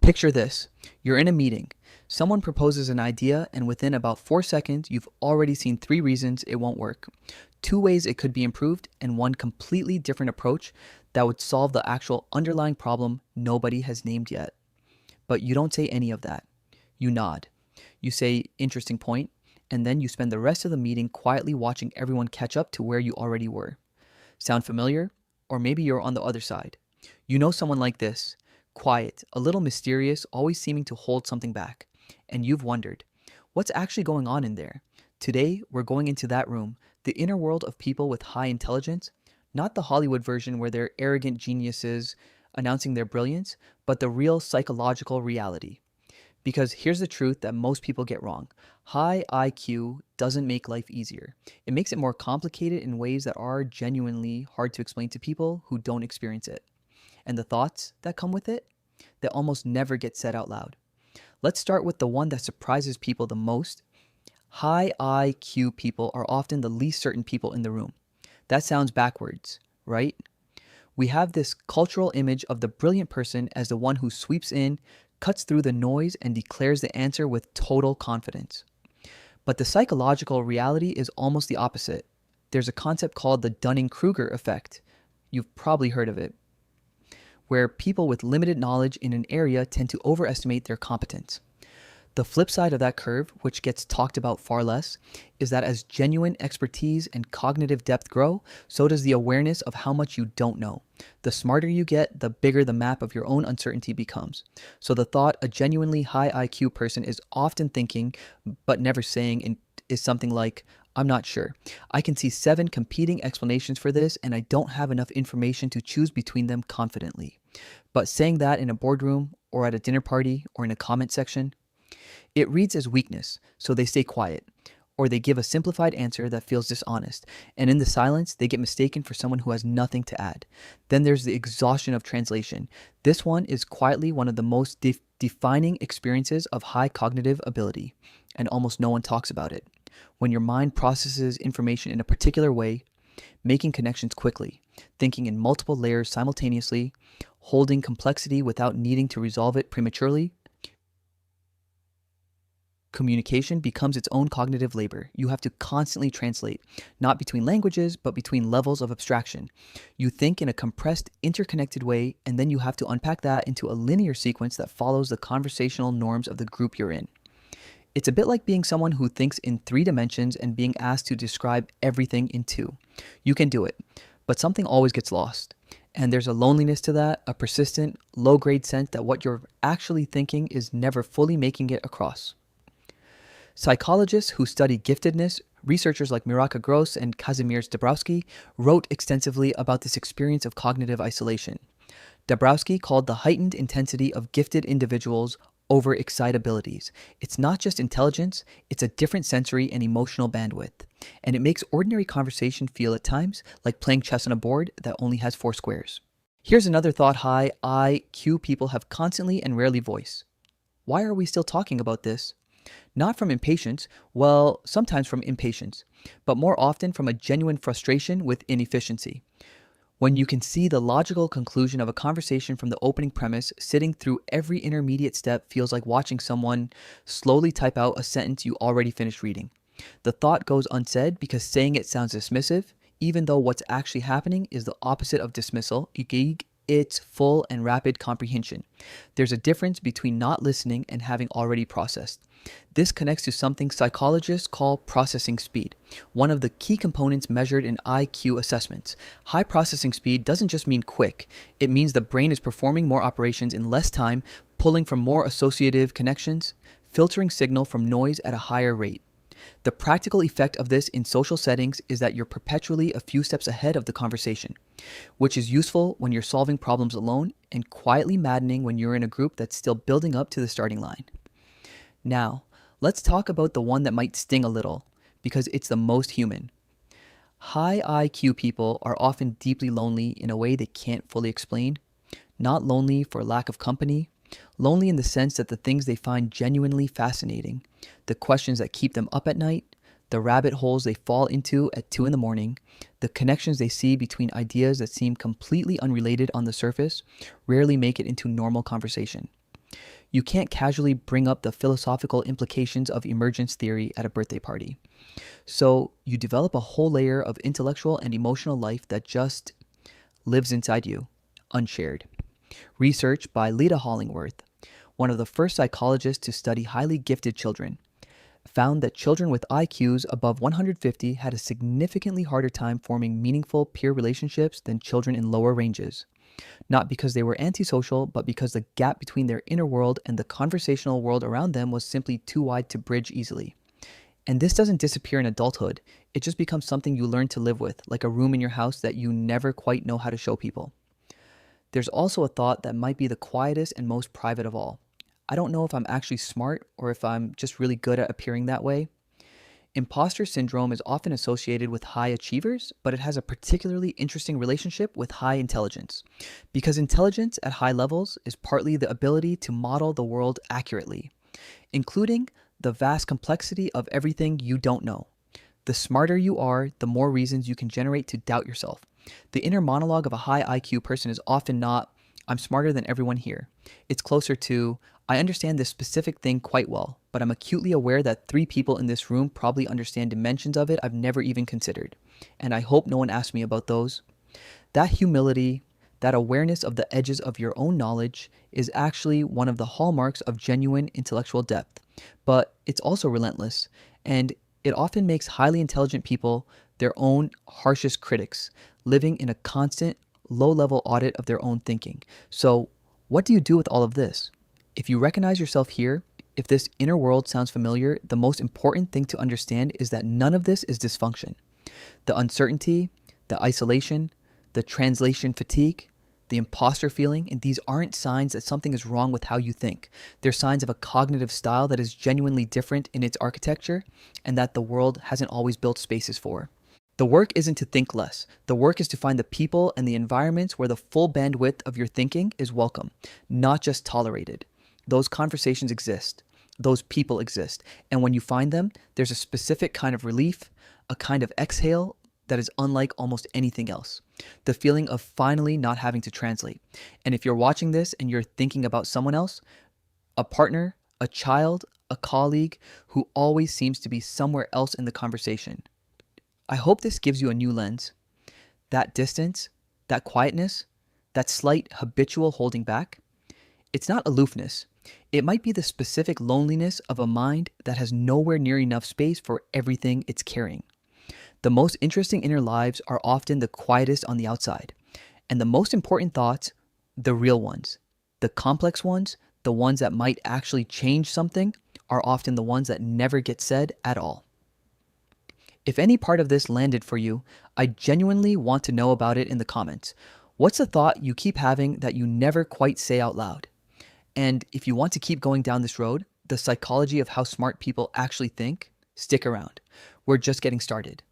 Picture this. You're in a meeting. Someone proposes an idea, and within about 4 seconds, you've already seen 3 reasons it won't work, 2 ways it could be improved, and one completely different approach that would solve the actual underlying problem nobody has named yet. But you don't say any of that. You nod. You say, interesting point, and then you spend the rest of the meeting quietly watching everyone catch up to where you already were. Sound familiar? Or maybe you're on the other side. You know someone like this, quiet, a little mysterious, always seeming to hold something back. And you've wondered, what's actually going on in there? Today, we're going into that room, the inner world of people with high intelligence, not the Hollywood version where they're arrogant geniuses announcing their brilliance, but the real psychological reality. Because here's the truth that most people get wrong. High IQ doesn't make life easier. It makes it more complicated in ways that are genuinely hard to explain to people who don't experience it. And the thoughts that come with it, that almost never get said out loud. Let's start with the one that surprises people the most. High IQ people are often the least certain people in the room. That sounds backwards, right? We have this cultural image of the brilliant person as the one who sweeps in, cuts through the noise, and declares the answer with total confidence. But the psychological reality is almost the opposite. There's a concept called the Dunning-Kruger effect. You've probably heard of it, where people with limited knowledge in an area tend to overestimate their competence. The flip side of that curve, which gets talked about far less, is that as genuine expertise and cognitive depth grow, so does the awareness of how much you don't know. The smarter you get, the bigger the map of your own uncertainty becomes. So the thought a genuinely high IQ person is often thinking, but never saying, is something like, I'm not sure. I can see 7 competing explanations for this, and I don't have enough information to choose between them confidently. But saying that in a boardroom, or at a dinner party, or in a comment section, it reads as weakness, so they stay quiet, or they give a simplified answer that feels dishonest, and in the silence, they get mistaken for someone who has nothing to add. Then there's the exhaustion of translation. This one is quietly one of the most defining experiences of high cognitive ability, and almost no one talks about it. When your mind processes information in a particular way, making connections quickly, thinking in multiple layers simultaneously, holding complexity without needing to resolve it prematurely, communication becomes its own cognitive labor. You have to constantly translate, not between languages, but between levels of abstraction. You think in a compressed, interconnected way, and then you have to unpack that into a linear sequence that follows the conversational norms of the group you're in. It's a bit like being someone who thinks in 3 dimensions and being asked to describe everything in 2. You can do it, but something always gets lost. And there's a loneliness to that, a persistent, low-grade sense that what you're actually thinking is never fully making it across. Psychologists who study giftedness, researchers like Miraka Gross and Kazimierz Dabrowski, wrote extensively about this experience of cognitive isolation. Dabrowski called the heightened intensity of gifted individuals overexcitabilities. It's not just intelligence, it's a different sensory and emotional bandwidth. And it makes ordinary conversation feel at times like playing chess on a board that only has 4 squares. Here's another thought high IQ people have constantly and rarely voice. Why are we still talking about this? Not from impatience, well, sometimes from impatience, but more often from a genuine frustration with inefficiency. When you can see the logical conclusion of a conversation from the opening premise, sitting through every intermediate step feels like watching someone slowly type out a sentence you already finished reading. The thought goes unsaid because saying it sounds dismissive, even though what's actually happening is the opposite of dismissal. It's full and rapid comprehension. There's a difference between not listening and having already processed. This connects to something psychologists call processing speed, one of the key components measured in IQ assessments. High processing speed doesn't just mean quick. It means the brain is performing more operations in less time, pulling from more associative connections, filtering signal from noise at a higher rate. The practical effect of this in social settings is that you're perpetually a few steps ahead of the conversation, which is useful when you're solving problems alone and quietly maddening when you're in a group that's still building up to the starting line. Now, let's talk about the one that might sting a little, because it's the most human. High IQ people are often deeply lonely in a way they can't fully explain. Not lonely for lack of company, lonely in the sense that the things they find genuinely fascinating, the questions that keep them up at night, the rabbit holes they fall into at 2 a.m, the connections they see between ideas that seem completely unrelated on the surface, rarely make it into normal conversation. You can't casually bring up the philosophical implications of emergence theory at a birthday party. So you develop a whole layer of intellectual and emotional life that just lives inside you, unshared. Research by Lita Hollingworth, one of the first psychologists to study highly gifted children, found that children with IQs above 150 had a significantly harder time forming meaningful peer relationships than children in lower ranges. Not because they were antisocial, but because the gap between their inner world and the conversational world around them was simply too wide to bridge easily. And this doesn't disappear in adulthood. It just becomes something you learn to live with, like a room in your house that you never quite know how to show people. There's also a thought that might be the quietest and most private of all. I don't know if I'm actually smart or if I'm just really good at appearing that way. Imposter syndrome is often associated with high achievers, but it has a particularly interesting relationship with high intelligence. Because intelligence at high levels is partly the ability to model the world accurately, including the vast complexity of everything you don't know. The smarter you are, the more reasons you can generate to doubt yourself. The inner monologue of a high IQ person is often not, "I'm smarter than everyone here." It's closer to, "I understand this specific thing quite well, but I'm acutely aware that 3 people in this room probably understand dimensions of it I've never even considered. And I hope no one asks me about those." That humility, that awareness of the edges of your own knowledge is actually one of the hallmarks of genuine intellectual depth. But it's also relentless, and it often makes highly intelligent people their own harshest critics, living in a constant, low-level audit of their own thinking. So, what do you do with all of this? If you recognize yourself here, if this inner world sounds familiar, the most important thing to understand is that none of this is dysfunction. The uncertainty, the isolation, the translation fatigue, the imposter feeling, and these aren't signs that something is wrong with how you think. They're signs of a cognitive style that is genuinely different in its architecture and that the world hasn't always built spaces for. The work isn't to think less. The work is to find the people and the environments where the full bandwidth of your thinking is welcome, not just tolerated. Those conversations exist. Those people exist. And when you find them, there's a specific kind of relief, a kind of exhale that is unlike almost anything else. The feeling of finally not having to translate. And if you're watching this and you're thinking about someone else, a partner, a child, a colleague who always seems to be somewhere else in the conversation, I hope this gives you a new lens. That distance, that quietness, that slight habitual holding back, it's not aloofness. It might be the specific loneliness of a mind that has nowhere near enough space for everything it's carrying. The most interesting inner lives are often the quietest on the outside. And the most important thoughts, the real ones, the complex ones, the ones that might actually change something, are often the ones that never get said at all. If any part of this landed for you, I genuinely want to know about it in the comments. What's the thought you keep having that you never quite say out loud? And if you want to keep going down this road, the psychology of how smart people actually think, stick around. We're just getting started.